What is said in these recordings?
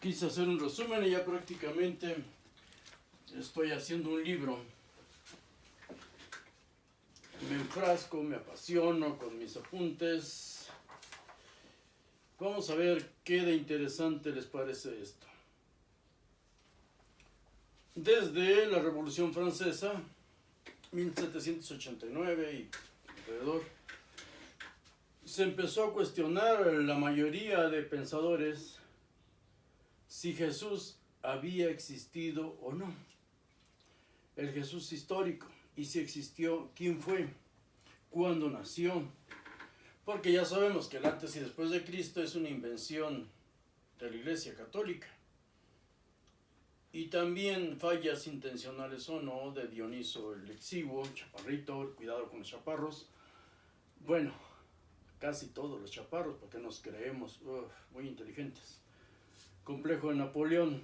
quise hacer un resumen y ya prácticamente estoy haciendo un libro. Me enfrasco, me apasiono con mis apuntes. Vamos a ver qué de interesante les parece esto. Desde la Revolución Francesa, 1789 y alrededor, se empezó a cuestionar la mayoría de pensadores si Jesús había existido o no. El Jesús histórico, y si existió, quién fue, cuándo nació. Porque ya sabemos que el antes y después de Cristo es una invención de la Iglesia Católica. Y también fallas intencionales o no de Dioniso el Exiguo, chaparrito, cuidado con los chaparros. Bueno, casi todos los chaparros, porque nos creemos muy inteligentes. Complejo de Napoleón.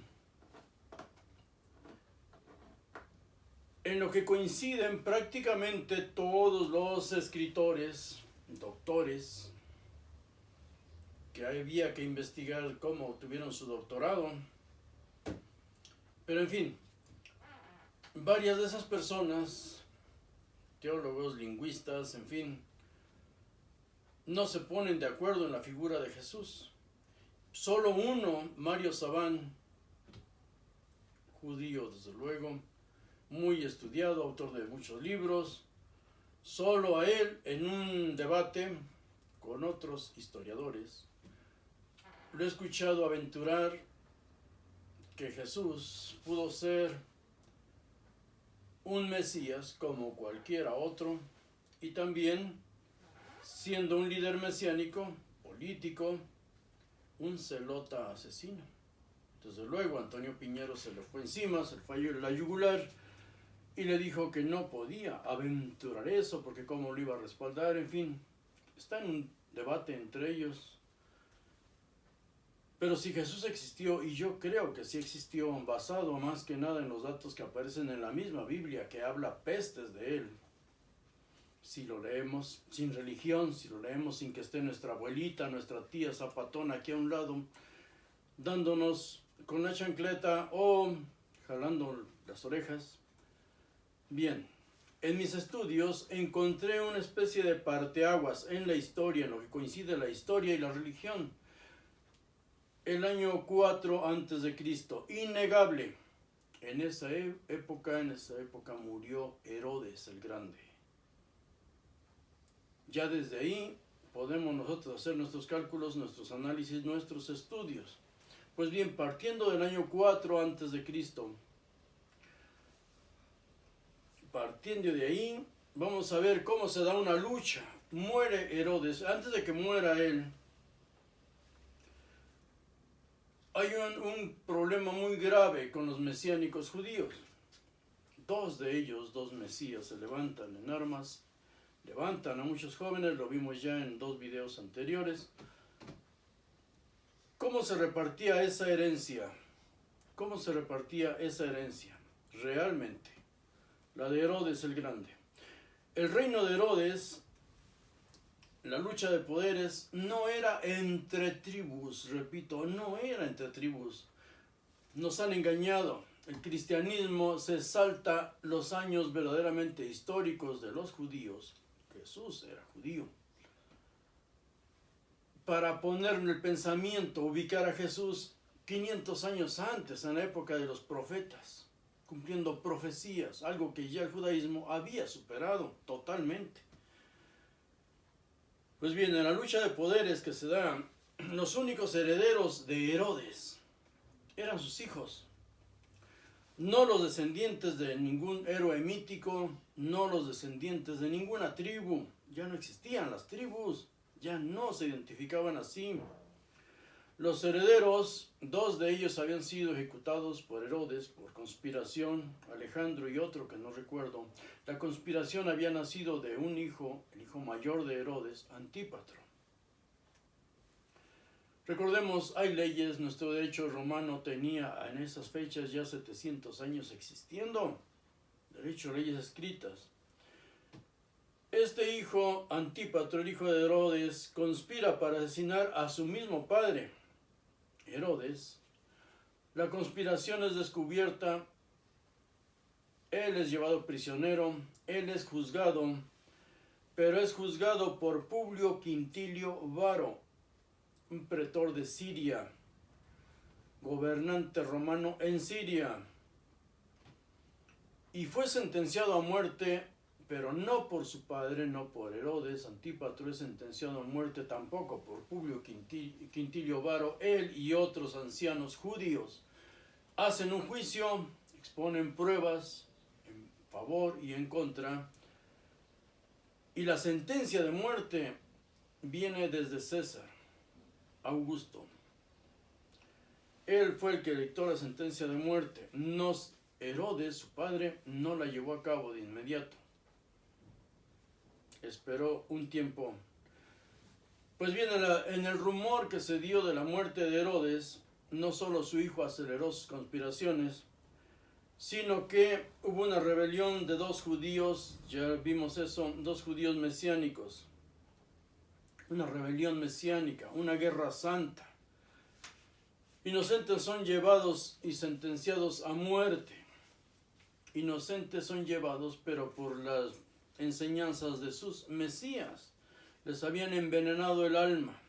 En lo que coinciden prácticamente todos los escritores, doctores, que había que investigar cómo obtuvieron su doctorado. Pero en fin, varias de esas personas, teólogos, lingüistas, en fin, no se ponen de acuerdo en la figura de Jesús. Solo uno, Mario Saván, judío desde luego, muy estudiado, autor de muchos libros, solo a él en un debate con otros historiadores, lo he escuchado aventurar que Jesús pudo ser un Mesías como cualquiera otro y también siendo un líder mesiánico, político, un celota asesino. Desde luego Antonio Piñero se le fue encima, se le falló la yugular y le dijo que no podía aventurar eso porque cómo lo iba a respaldar, en fin, está en un debate entre ellos. Pero si Jesús existió, y yo creo que sí existió, basado más que nada en los datos que aparecen en la misma Biblia, que habla pestes de él, si lo leemos sin religión, si lo leemos sin que esté nuestra abuelita, nuestra tía zapatona aquí a un lado, dándonos con la chancleta o jalando las orejas. Bien, en mis estudios encontré una especie de parteaguas en la historia, en lo que coincide la historia y la religión. El año 4 antes de Cristo, innegable. En esa época murió Herodes el Grande. Ya desde ahí podemos nosotros hacer nuestros cálculos, nuestros análisis, nuestros estudios. Pues bien, partiendo del año 4 antes de Cristo, partiendo de ahí, vamos a ver cómo se da una lucha. Muere Herodes. Antes de que muera él, hay un problema muy grave con los mesiánicos judíos. Dos de ellos, dos mesías, se levantan en armas, levantan a muchos jóvenes, lo vimos ya en 2 videos anteriores. ¿Cómo se repartía esa herencia? ¿Cómo se repartía esa herencia? Realmente, la de Herodes el Grande. El reino de Herodes, la lucha de poderes, no era entre tribus, repito, no era entre tribus. Nos han engañado. El cristianismo se salta los años verdaderamente históricos de los judíos. Jesús era judío. Para poner en el pensamiento, ubicar a Jesús 500 años antes, en la época de los profetas, cumpliendo profecías, algo que ya el judaísmo había superado totalmente. Pues bien, en la lucha de poderes que se da, los únicos herederos de Herodes eran sus hijos. No los descendientes de ningún héroe mítico, no los descendientes de ninguna tribu. Ya no existían las tribus, ya no se identificaban así. Los herederos, 2 de ellos habían sido ejecutados por Herodes por conspiración, Alejandro y otro que no recuerdo. La conspiración había nacido de un hijo, el hijo mayor de Herodes, Antípatro. Recordemos, hay leyes, nuestro derecho romano tenía en esas fechas ya 700 años existiendo, derecho, leyes escritas. Este hijo, Antípatro, el hijo de Herodes, conspira para asesinar a su mismo padre, Herodes, La conspiración es descubierta, él es llevado prisionero, él es juzgado, pero es juzgado por Publio Quintilio Varo, un pretor de Siria, gobernante romano en Siria, y fue sentenciado a muerte, pero no por su padre, no por Herodes. Antípatro es sentenciado a muerte tampoco por Publio Quintilio Varo. Él y otros ancianos judíos hacen un juicio, exponen pruebas en favor y en contra, y la sentencia de muerte viene desde César, Augusto. Él fue el que dictó la sentencia de muerte. Herodes, su padre, no la llevó a cabo de inmediato. Esperó un tiempo. Pues bien, en el rumor que se dio de la muerte de Herodes, no solo su hijo aceleró sus conspiraciones, sino que hubo una rebelión de dos judíos, ya vimos eso, dos judíos mesiánicos. Una rebelión mesiánica, una guerra santa. Inocentes son llevados y sentenciados a muerte. Inocentes son llevados, pero por las enseñanzas de sus mesías. Les habían envenenado el alma.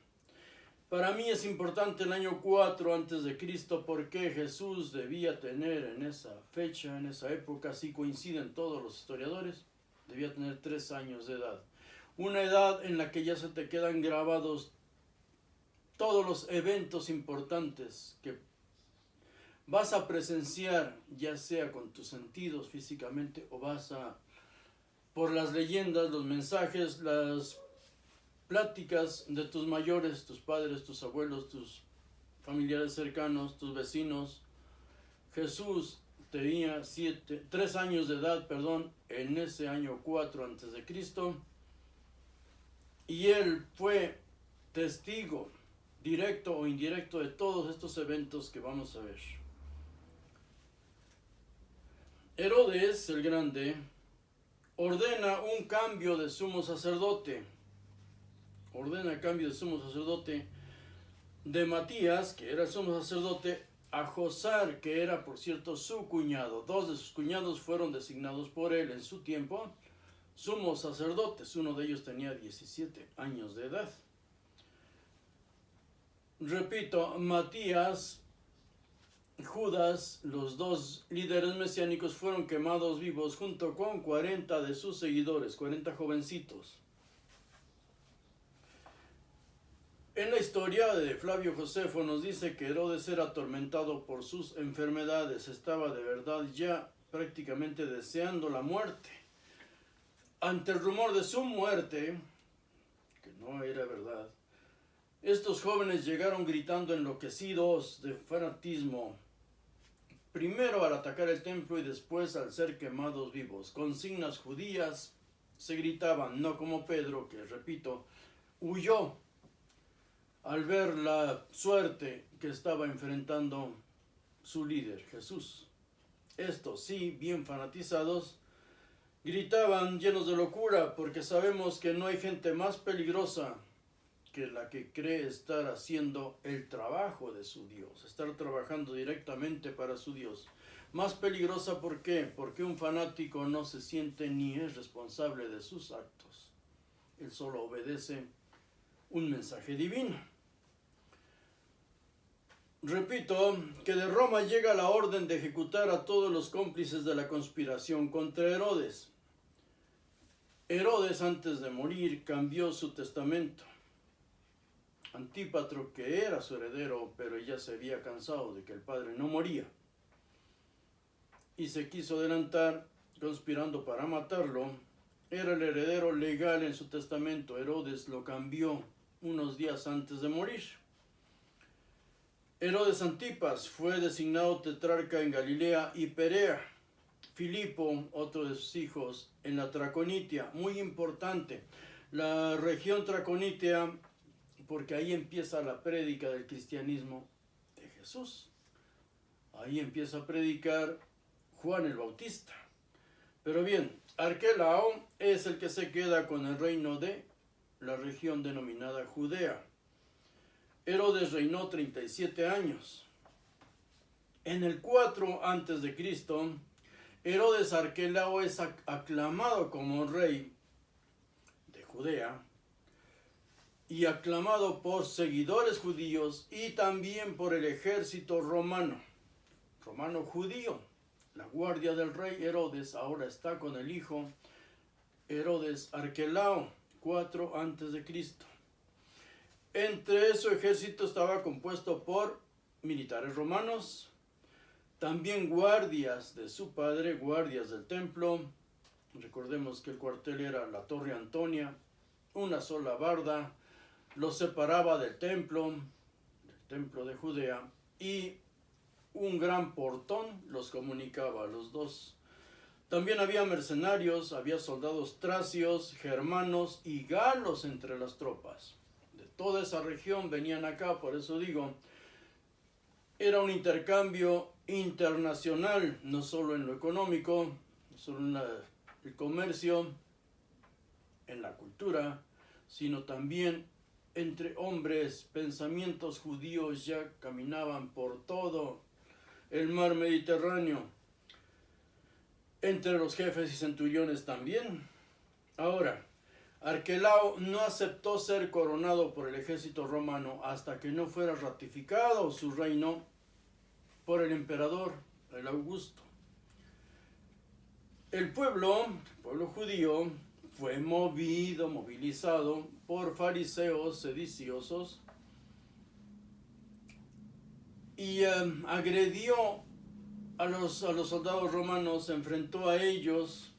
Para mí es importante el año 4 antes de Cristo, porque Jesús debía tener en esa fecha, en esa época, así coinciden todos los historiadores, debía tener 3 años de edad. Una edad en la que ya se te quedan grabados todos los eventos importantes que vas a presenciar, ya sea con tus sentidos físicamente o por las leyendas, los mensajes, las pláticas de tus mayores, tus padres, tus abuelos, tus familiares cercanos, tus vecinos. Jesús tenía 3 años de edad, en ese año 4 antes de Cristo, y él fue testigo directo o indirecto de todos estos eventos que vamos a ver. Herodes el Grande ordena un cambio de sumo sacerdote. Ordena el cambio de sumo sacerdote de Matías, que era el sumo sacerdote, a Josar, que era, por cierto, su cuñado. 2 de sus cuñados fueron designados por él en su tiempo sumos sacerdotes. Uno de ellos tenía 17 años de edad. Repito, Matías, Judas, los 2 líderes mesiánicos, fueron quemados vivos junto con 40 de sus seguidores, 40 jovencitos. En la historia de Flavio Josefo nos dice que Herodes era atormentado por sus enfermedades, estaba de verdad ya prácticamente deseando la muerte. Ante el rumor de su muerte, que no era verdad, estos jóvenes llegaron gritando enloquecidos de fanatismo, primero al atacar el templo y después al ser quemados vivos. Consignas judías se gritaban, no como Pedro, que repito, huyó al ver la suerte que estaba enfrentando su líder, Jesús. Estos, sí, bien fanatizados, gritaban llenos de locura, porque sabemos que no hay gente más peligrosa que la que cree estar haciendo el trabajo de su Dios, estar trabajando directamente para su Dios. Más peligrosa, ¿por qué? Porque un fanático no se siente ni es responsable de sus actos. Él solo obedece un mensaje divino. Repito que de Roma llega la orden de ejecutar a todos los cómplices de la conspiración contra Herodes. Herodes, antes de morir, cambió su testamento. Antípatro, que era su heredero, pero ya se había cansado de que el padre no moría, y se quiso adelantar, conspirando para matarlo, era el heredero legal en su testamento. Herodes lo cambió unos días antes de morir. Herodes Antipas fue designado tetrarca en Galilea y Perea. Filipo, otro de sus hijos, en la Traconitia, muy importante, la región Traconitia, porque ahí empieza la prédica del cristianismo de Jesús. Ahí empieza a predicar Juan el Bautista. Pero bien, Arquelao es el que se queda con el reino de la región denominada Judea. Herodes reinó 37 años. En el 4 antes de Cristo, Herodes Arquelao es aclamado como rey de Judea y aclamado por seguidores judíos y también por el ejército romano judío. La guardia del rey Herodes ahora está con el hijo Herodes Arquelao, 4 antes de Cristo. Entre su ejército estaba compuesto por militares romanos, también guardias de su padre, guardias del templo. Recordemos que el cuartel era la Torre Antonia, una sola barda, los separaba del templo de Judea, y un gran portón los comunicaba a los dos. También había mercenarios, había soldados tracios, germanos y galos entre las tropas. De toda esa región venían acá, por eso digo, era un intercambio internacional, no solo en lo económico, no solo en el comercio, en la cultura, sino también entre hombres. Pensamientos judíos ya caminaban por todo el mar Mediterráneo, entre los jefes y centuriones también. Ahora, Arquelao no aceptó ser coronado por el ejército romano hasta que no fuera ratificado su reino por el emperador, el Augusto. El pueblo judío, fue movilizado por fariseos sediciosos y agredió a los soldados romanos, se enfrentó a ellos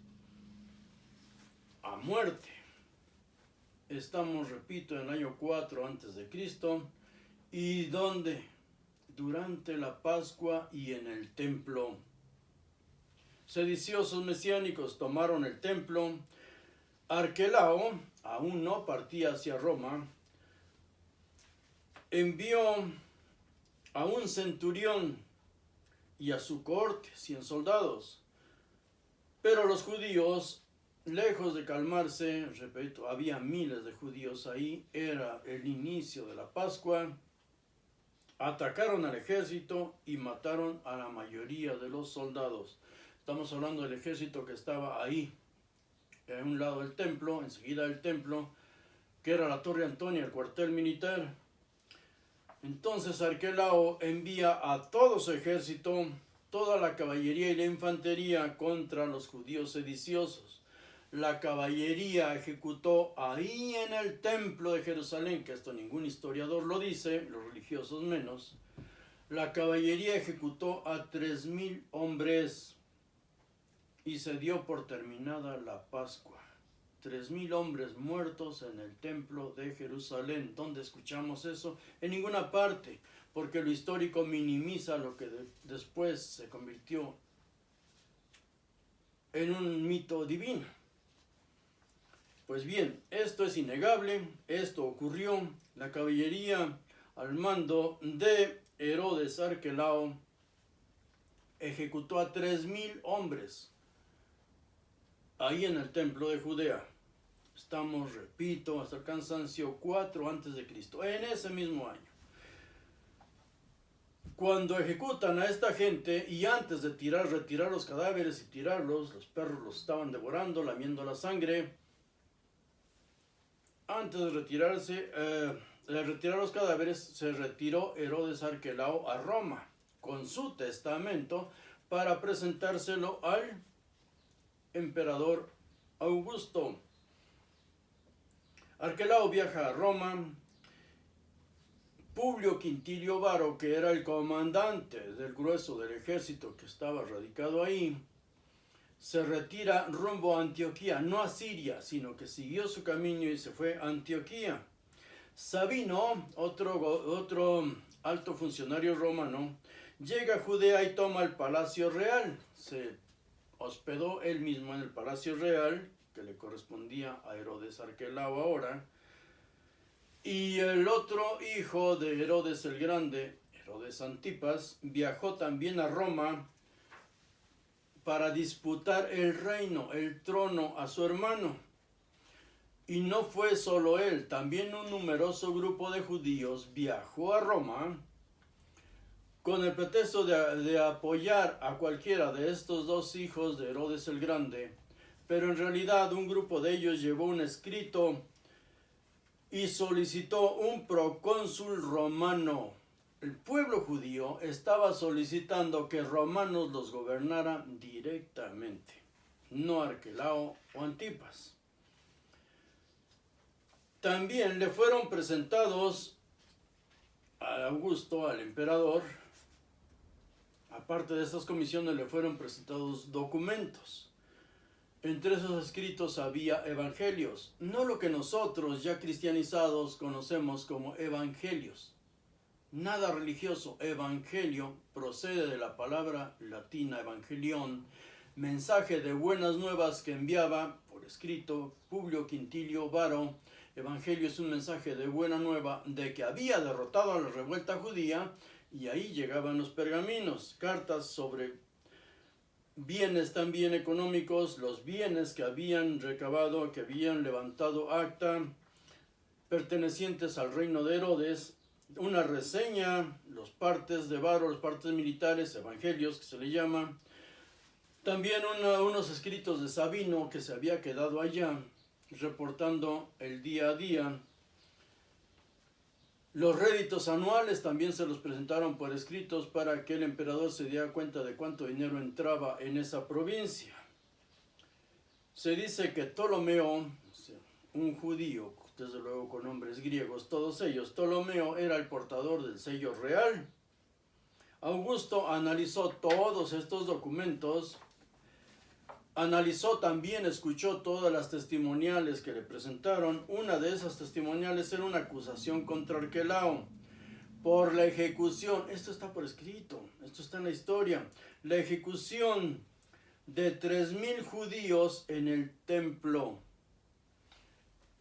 a muerte. Estamos, repito, en el año 4 antes de Cristo, y donde durante la Pascua y en el templo. Sediciosos mesiánicos tomaron el templo. Arquelao aún no partía hacia Roma. Envió a un centurión y a su cohorte, 100 soldados. Pero los judíos, lejos de calmarse, repito, había miles de judíos ahí, era el inicio de la Pascua, atacaron al ejército y mataron a la mayoría de los soldados. Estamos hablando del ejército que estaba ahí, en un lado del templo, enseguida del templo, que era la Torre Antonia, el cuartel militar. Entonces Arquelao envía a todo su ejército, toda la caballería y la infantería contra los judíos sediciosos. La caballería ejecutó ahí en el templo de Jerusalén, que esto ningún historiador lo dice, los religiosos menos. La caballería ejecutó a 3,000 hombres y se dio por terminada la Pascua. 3,000 hombres muertos en el templo de Jerusalén. ¿Dónde escuchamos eso? En ninguna parte, porque lo histórico minimiza lo que después se convirtió en un mito divino. Pues bien, esto es innegable, esto ocurrió. La caballería al mando de Herodes Arquelao ejecutó a 3,000 hombres ahí en el templo de Judea. Estamos, repito, hasta el cansancio, 4 antes de Cristo, en ese mismo año. Cuando ejecutan a esta gente y antes de retirar los cadáveres y tirarlos, los perros los estaban devorando, lamiendo la sangre. Antes de retirar los cadáveres, se retiró Herodes Arquelao a Roma con su testamento para presentárselo al emperador Augusto. Arquelao viaja a Roma. Publio Quintilio Varo, que era el comandante del grueso del ejército que estaba radicado ahí, se retira rumbo a Antioquía, no a Siria, sino que siguió su camino y se fue a Antioquía. Sabino, otro alto funcionario romano, llega a Judea y toma el palacio real. Se hospedó él mismo en el palacio real, que le correspondía a Herodes Arquelao ahora. Y el otro hijo de Herodes el Grande, Herodes Antipas, viajó también a Roma para disputar el reino, el trono a su hermano. Y no fue solo él, también un numeroso grupo de judíos viajó a Roma con el pretexto de apoyar a cualquiera de estos dos hijos de Herodes el Grande, pero en realidad un grupo de ellos llevó un escrito y solicitó un procónsul romano. El pueblo judío estaba solicitando que romanos los gobernaran directamente, no Arquelao o Antipas. También le fueron presentados a Augusto, al emperador. Aparte de estas comisiones le fueron presentados documentos. Entre esos escritos había evangelios, no lo que nosotros ya cristianizados conocemos como evangelios. Nada religioso. Evangelio procede de la palabra latina evangelion, mensaje de buenas nuevas que enviaba por escrito Publio Quintilio Varo. Evangelio es un mensaje de buena nueva de que había derrotado a la revuelta judía, y ahí llegaban los pergaminos, cartas sobre bienes también económicos, los bienes que habían recabado, que habían levantado acta, pertenecientes al reino de Herodes, una reseña, los partes de Varo, los partes militares, evangelios que se le llama, también unos escritos de Sabino que se había quedado allá, reportando el día a día. Los réditos anuales también se los presentaron por escritos para que el emperador se diera cuenta de cuánto dinero entraba en esa provincia. Se dice que Ptolomeo, un judío, desde luego con nombres griegos, todos ellos, Ptolomeo era el portador del sello real. Augusto analizó todos estos documentos, analizó también, escuchó todas las testimoniales que le presentaron. Una de esas testimoniales era una acusación contra Arquelao por la ejecución, esto está por escrito, esto está en la historia, la ejecución de 3,000 judíos en el templo,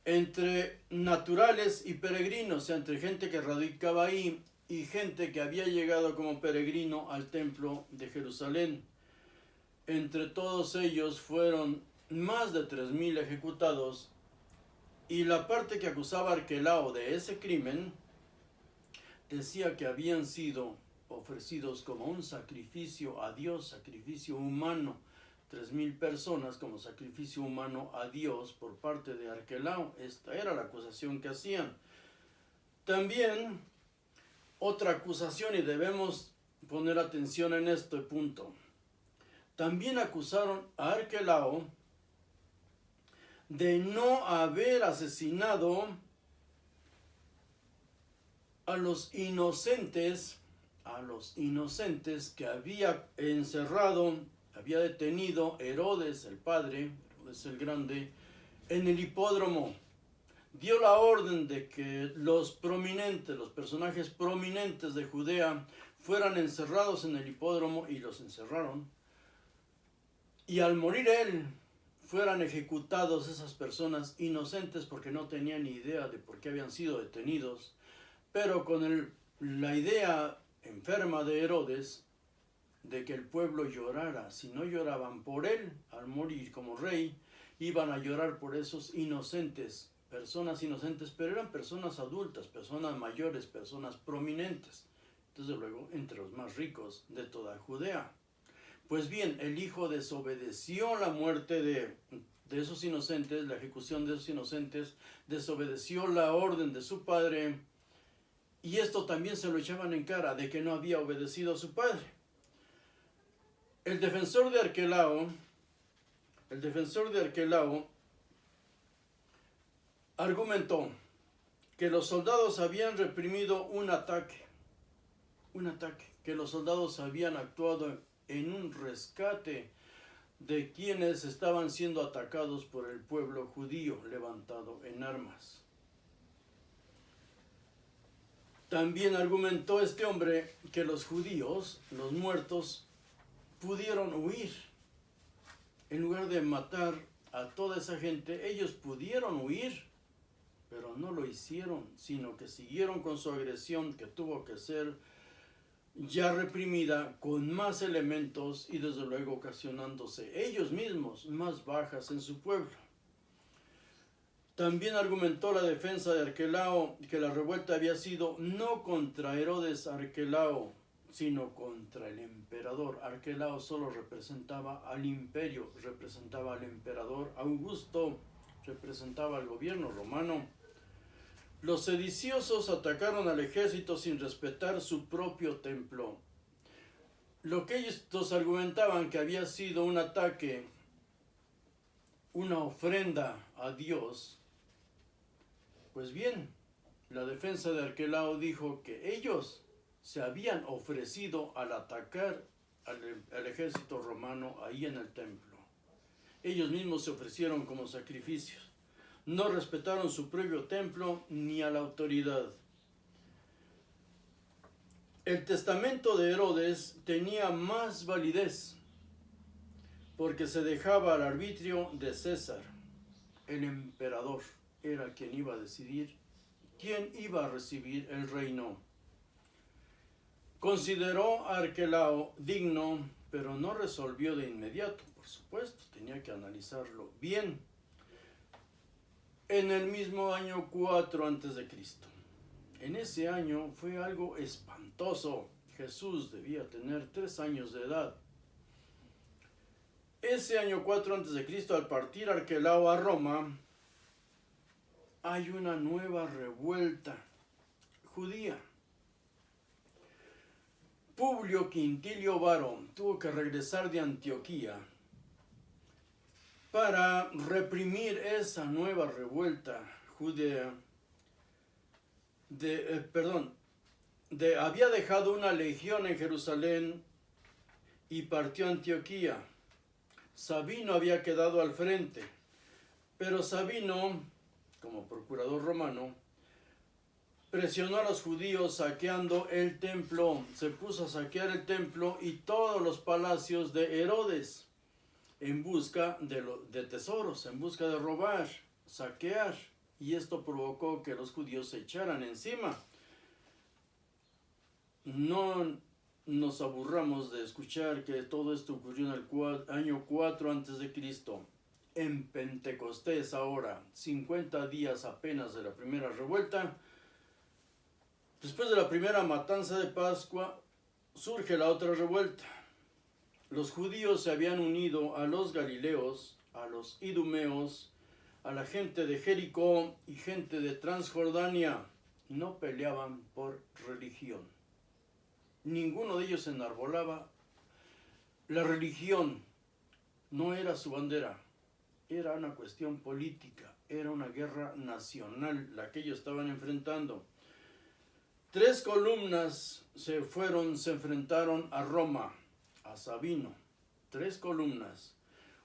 entre naturales y peregrinos, o sea, entre gente que radicaba ahí y gente que había llegado como peregrino al templo de Jerusalén. Entre todos ellos fueron más de 3,000 ejecutados, y la parte que acusaba a Arquelao de ese crimen decía que habían sido ofrecidos como un sacrificio a Dios, sacrificio humano, 3,000 personas como sacrificio humano a Dios por parte de Arquelao. Esta era la acusación que hacían. También otra acusación, y debemos poner atención en este punto. También acusaron a Arquelao de no haber asesinado a los inocentes que había encerrado, había detenido Herodes el padre, Herodes el Grande, en el hipódromo. Dio la orden de que los personajes prominentes de Judea fueran encerrados en el hipódromo, y los encerraron. Y al morir él, fueran ejecutados esas personas inocentes porque no tenían ni idea de por qué habían sido detenidos, pero con la idea enferma de Herodes de que el pueblo llorara. Si no lloraban por él al morir como rey, iban a llorar por esos inocentes, personas inocentes, pero eran personas adultas, personas mayores, personas prominentes, desde luego entre los más ricos de toda Judea. Pues bien, el hijo desobedeció la muerte de esos inocentes, la ejecución de esos inocentes, desobedeció la orden de su padre, y esto también se lo echaban en cara, de que no había obedecido a su padre. El defensor de Arquelao argumentó que los soldados habían reprimido un ataque, que los soldados habían actuado en un rescate de quienes estaban siendo atacados por el pueblo judío levantado en armas. También argumentó este hombre que los judíos, los muertos, pudieron huir. En lugar de matar a toda esa gente, ellos pudieron huir, pero no lo hicieron, sino que siguieron con su agresión, que tuvo que ser ya reprimida, con más elementos y desde luego ocasionándose ellos mismos más bajas en su pueblo. También argumentó la defensa de Arquelao que la revuelta había sido no contra Herodes Arquelao, sino contra el emperador. Arquelao solo representaba al imperio, representaba al emperador Augusto, representaba al gobierno romano. Los sediciosos atacaron al ejército sin respetar su propio templo. Lo que estos argumentaban que había sido un ataque, una ofrenda a Dios, pues bien, la defensa de Arquelao dijo que ellos se habían ofrecido al atacar al ejército romano ahí en el templo. Ellos mismos se ofrecieron como sacrificios. No respetaron su propio templo ni a la autoridad. El testamento de Herodes tenía más validez porque se dejaba al arbitrio de César. El emperador era quien iba a decidir quién iba a recibir el reino. Consideró a Arquelao digno, pero no resolvió de inmediato, por supuesto, tenía que analizarlo bien. En el mismo año 4 a.C. En ese año fue algo espantoso. Jesús debía tener 3 años de edad. Ese año 4 a.C., al partir Arquelao a Roma, hay una nueva revuelta judía. Publio Quintilio Varón tuvo que regresar de Antioquía para reprimir esa nueva revuelta judía. Había dejado una legión en Jerusalén y partió a Antioquía. Sabino había quedado al frente, pero Sabino, como procurador romano, presionó a los judíos saqueando el templo. Se puso a saquear el templo y todos los palacios de Herodes en busca de tesoros, en busca de robar, saquear. Y esto provocó que los judíos se echaran encima. No nos aburramos de escuchar que todo esto ocurrió en el año 4 a.C. En Pentecostés ahora, 50 días apenas de la primera revuelta. Después de la primera matanza de Pascua, surge la otra revuelta. Los judíos se habían unido a los galileos, a los idumeos, a la gente de Jericó y gente de Transjordania. No peleaban por religión. Ninguno de ellos enarbolaba la religión. No era su bandera. Era una cuestión política. Era una guerra nacional la que ellos estaban enfrentando. 3 columnas se enfrentaron a Roma, a Sabino. 3 columnas.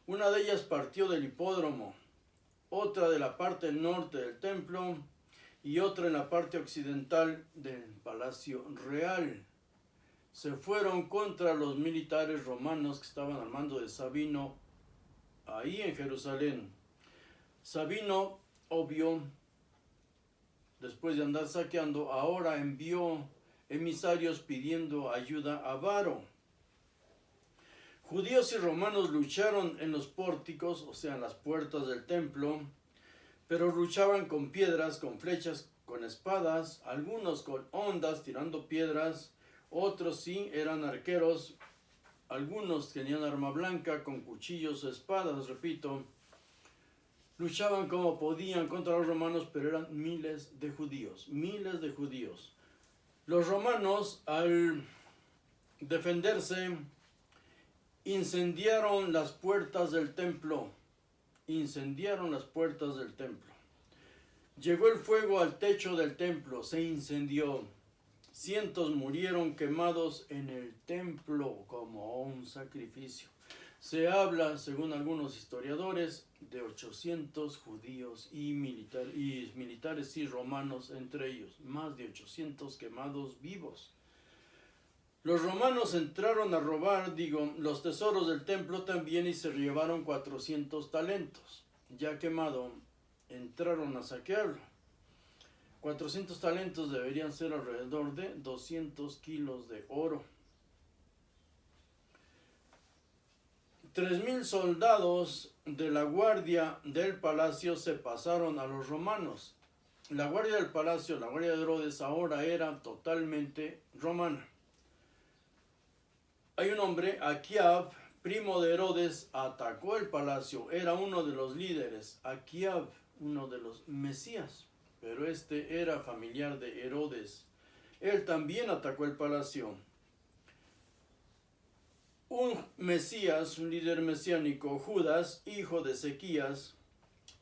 Una de ellas partió del hipódromo, otra de la parte norte del templo y otra en la parte occidental del palacio real. Se fueron contra los militares romanos que estaban al mando de Sabino ahí en Jerusalén. Sabino, obvio, después de andar saqueando, ahora envió emisarios pidiendo ayuda a Varo. Judíos y romanos lucharon en los pórticos, o sea, en las puertas del templo, pero luchaban con piedras, con flechas, con espadas, algunos con hondas tirando piedras, otros sí eran arqueros, algunos tenían arma blanca con cuchillos o espadas, repito. Luchaban como podían contra los romanos, pero eran miles de judíos. Los romanos, al defenderse, incendiaron las puertas del templo. Llegó el fuego al techo del templo, se incendió. Cientos murieron quemados en el templo como un sacrificio. Se habla, según algunos historiadores, de 800 judíos y militares y romanos entre ellos, más de 800 quemados vivos. Los romanos entraron a robar, los tesoros del templo también y se llevaron 400 talentos. Ya quemado, entraron a saquearlo. 400 talentos deberían ser alrededor de 200 kilos de oro. 3,000 soldados de la guardia del palacio se pasaron a los romanos. La guardia del palacio, la guardia de Herodes, ahora era totalmente romana. hay un hombre, Aquiab, primo de Herodes, atacó el palacio. Era uno de los líderes, Aquiab, uno de los mesías, pero este era familiar de Herodes. Él también atacó el palacio. Un mesías, un líder mesiánico, Judas, hijo de Ezequías,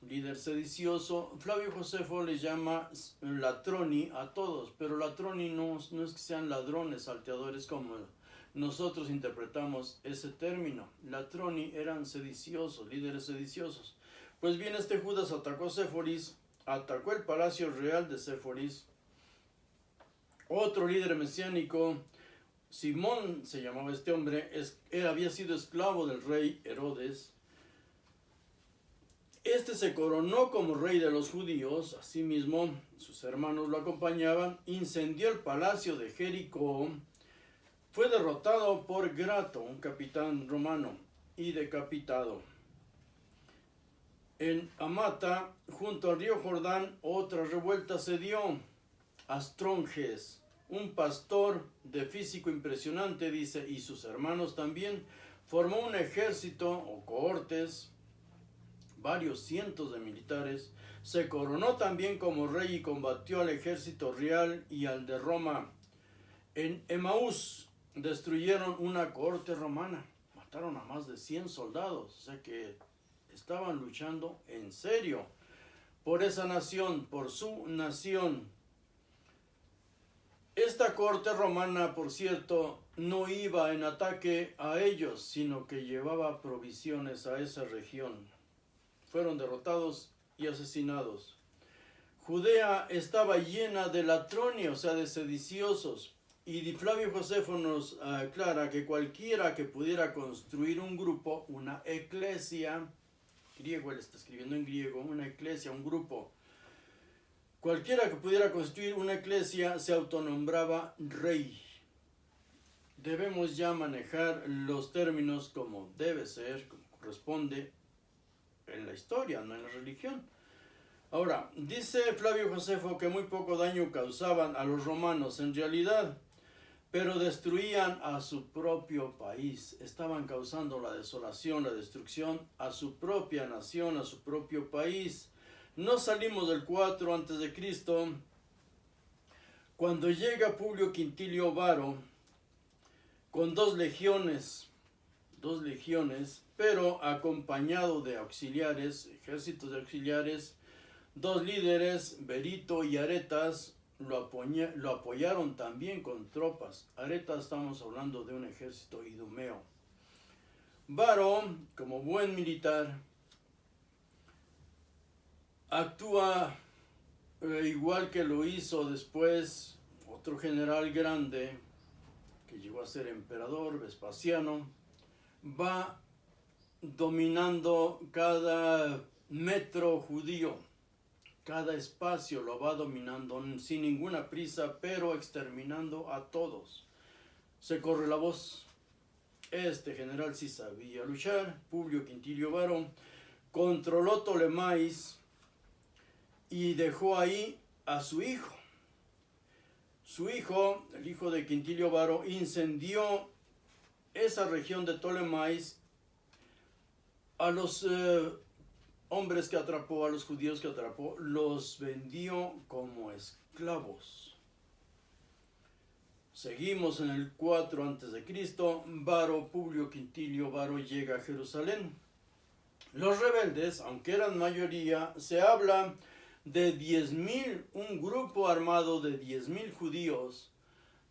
líder sedicioso. Flavio Josefo le llama latroni a todos, pero latroni no es que sean ladrones, salteadores como nosotros interpretamos ese término. Latroni eran sediciosos, líderes sediciosos. Pues bien, este Judas atacó Séforis, atacó el palacio real de Séforis. Otro líder mesiánico, Simón se llamaba este hombre, él había sido esclavo del rey Herodes. Este se coronó como rey de los judíos, asimismo sus hermanos lo acompañaban, incendió el palacio de Jericó, fue derrotado por Grato, un capitán romano, y decapitado. En Amata, junto al río Jordán, otra revuelta se dio. Astronges, un pastor de físico impresionante, dice, y sus hermanos también, formó un ejército o cohortes, varios cientos de militares, se coronó también como rey y combatió al ejército real y al de Roma. En Emaús destruyeron una cohorte romana, mataron a más de 100 soldados, o sea que estaban luchando en serio por esa nación, por su nación. Esta corte romana, por cierto, no iba en ataque a ellos, sino que llevaba provisiones a esa región. Fueron derrotados y asesinados. Judea estaba llena de latroni, o sea, de sediciosos. Y Flavio Josefo nos aclara que cualquiera que pudiera construir un grupo, una eclesia, griego, él está escribiendo en griego, una eclesia, un grupo. Cualquiera que pudiera constituir una eclesia se autonombraba rey. Debemos ya manejar los términos como debe ser, como corresponde en la historia, no en la religión. Ahora, dice Flavio Josefo que muy poco daño causaban a los romanos en realidad, pero destruían a su propio país. Estaban causando la desolación, la destrucción a su propia nación, a su propio país. No salimos del 4 a.C., cuando llega Publio Quintilio Varo con dos legiones, pero acompañado de auxiliares, ejércitos de auxiliares, dos líderes, Verito y Aretas, lo apoyaron también con tropas. Aretas, estamos hablando de un ejército idumeo. Varo, como buen militar, actúa igual que lo hizo después otro general grande que llegó a ser emperador, Vespasiano. Va dominando cada metro judío, cada espacio lo va dominando sin ninguna prisa, pero exterminando a todos. Se corre la voz. Este general sí sabía luchar. Publio Quintilio Varo controló Ptolemaís y dejó ahí a su hijo. Su hijo, el hijo de Quintilio Varo, incendió esa región de Ptolemaís. A los hombres que atrapó, a los judíos que atrapó, los vendió como esclavos. Seguimos en el 4 a.C. Varo, Publio Quintilio Varo, llega a Jerusalén. Los rebeldes, aunque eran mayoría, se habla de 10,000, un grupo armado de 10,000 judíos.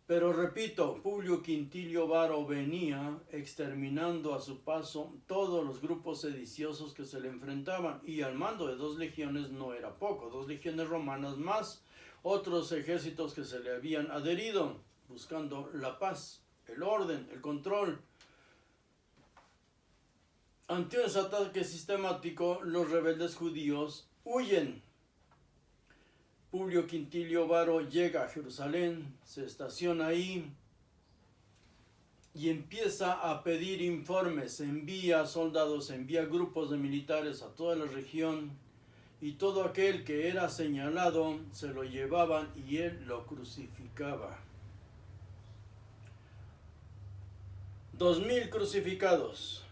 Pero repito, Publio Quintilio Varo venía exterminando a su paso todos los grupos sediciosos que se le enfrentaban, y al mando de 2 legiones no era poco, 2 legiones romanas más otros ejércitos que se le habían adherido, buscando la paz, el orden, el control. Ante ese ataque sistemático, los rebeldes judíos huyen. Publio Quintilio Varo llega a Jerusalén, se estaciona ahí y empieza a pedir informes, envía soldados, envía grupos de militares a toda la región, y todo aquel que era señalado se lo llevaban y él lo crucificaba. 2000 crucificados.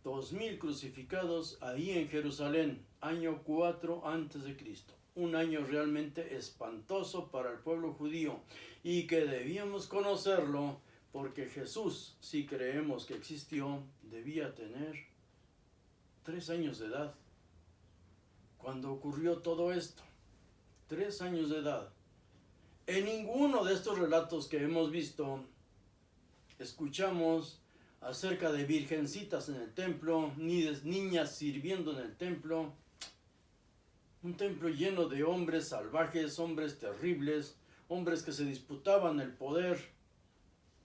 2000 crucificados ahí en Jerusalén, año 4 antes de Cristo. Un año realmente espantoso para el pueblo judío y que debíamos conocerlo porque Jesús, si creemos que existió, debía tener 3 años de edad cuando ocurrió todo esto. 3 años de edad. En ninguno de estos relatos que hemos visto escuchamos acerca de virgencitas en el templo, ni de niñas sirviendo en el templo. Un templo lleno de hombres salvajes, hombres terribles, hombres que se disputaban el poder,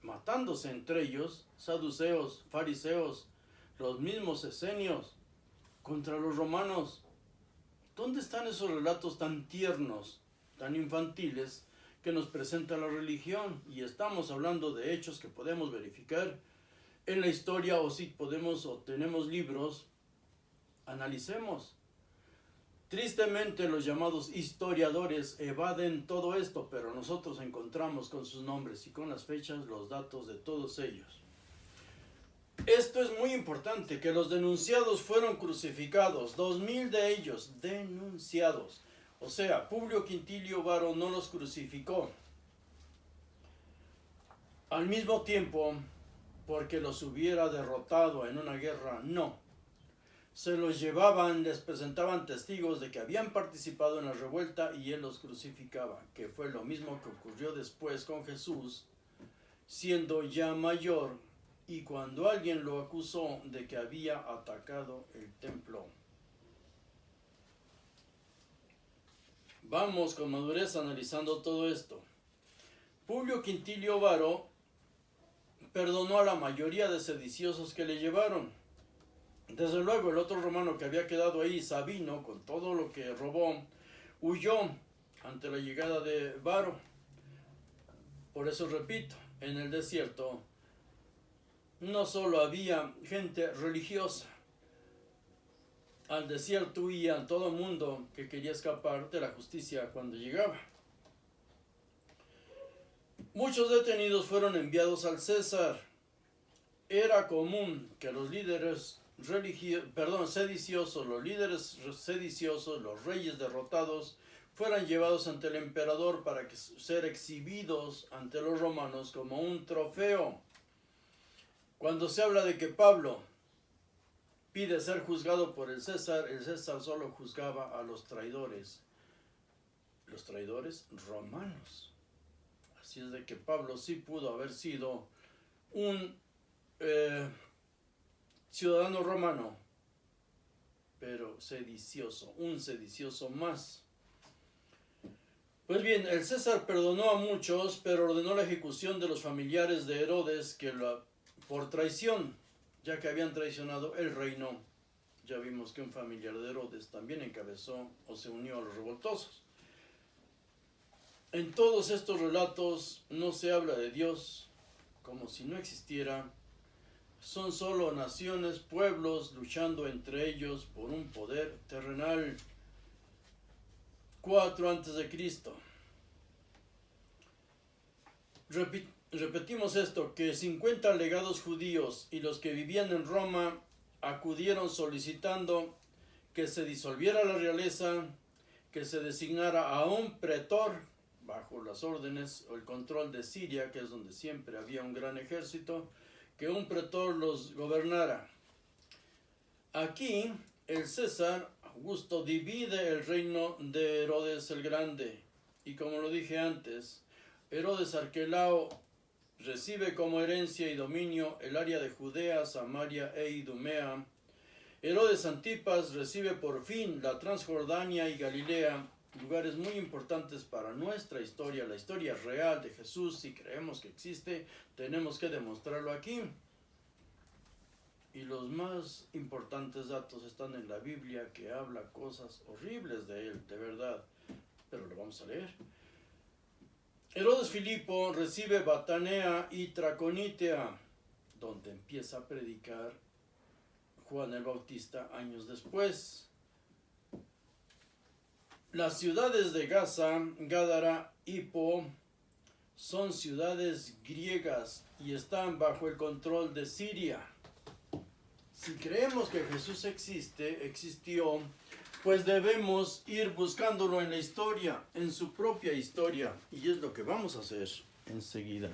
matándose entre ellos, saduceos, fariseos, los mismos esenios, contra los romanos. ¿Dónde están esos relatos tan tiernos, tan infantiles, que nos presenta la religión? Y estamos hablando de hechos que podemos verificar en la historia, o si podemos o tenemos libros, analicemos. Tristemente los llamados historiadores evaden todo esto, pero nosotros encontramos con sus nombres y con las fechas los datos de todos ellos. Esto es muy importante, que los denunciados fueron crucificados, 2000 de ellos denunciados. O sea, Publio Quintilio Varo no los crucificó. Al mismo tiempo, porque los hubiera derrotado en una guerra, no. Se los llevaban, les presentaban testigos de que habían participado en la revuelta y él los crucificaba, que fue lo mismo que ocurrió después con Jesús, siendo ya mayor, y cuando alguien lo acusó de que había atacado el templo. Vamos con madurez analizando todo esto. Publio Quintilio Varo perdonó a la mayoría de sediciosos que le llevaron. Desde luego, el otro romano que había quedado ahí, Sabino, con todo lo que robó, huyó ante la llegada de Varo. Por eso repito, en el desierto no solo había gente religiosa. Al desierto huía todo el mundo que quería escapar de la justicia cuando llegaba. Muchos detenidos fueron enviados al César. Era común que los líderes sediciosos, los reyes derrotados, fueran llevados ante el emperador para ser exhibidos ante los romanos como un trofeo. Cuando se habla de que Pablo pide ser juzgado por el César solo juzgaba a los traidores romanos. Así es de que Pablo sí pudo haber sido un ciudadano romano, pero sedicioso, un sedicioso más. Pues bien, el César perdonó a muchos, pero ordenó la ejecución de los familiares de Herodes por traición, ya que habían traicionado el reino. Ya vimos que un familiar de Herodes también encabezó o se unió a los revoltosos. En todos estos relatos no se habla de Dios como si no existiera. Son solo naciones, pueblos luchando entre ellos por un poder terrenal. 4 antes de Cristo. Repetimos esto, que 50 legados judíos y los que vivían en Roma acudieron solicitando que se disolviera la realeza, que se designara a un pretor bajo las órdenes o el control de Siria, que es donde siempre había un gran ejército, que un pretor los gobernara. Aquí el César Augusto divide el reino de Herodes el Grande, y como lo dije antes, Herodes Arquelao recibe como herencia y dominio el área de Judea, Samaria e Idumea. Herodes Antipas recibe por fin la Transjordania y Galilea, lugares muy importantes para nuestra historia, la historia real de Jesús. Si creemos que existe, tenemos que demostrarlo aquí. Y los más importantes datos están en la Biblia, que habla cosas horribles de él, de verdad. Pero lo vamos a leer. Herodes Filipo recibe Batanea y Traconitea, donde empieza a predicar Juan el Bautista años después. Las ciudades de Gaza, Gádara, Hippo, son ciudades griegas y están bajo el control de Siria. Si creemos que Jesús existió, pues debemos ir buscándolo en la historia, en su propia historia. Y es lo que vamos a hacer enseguida.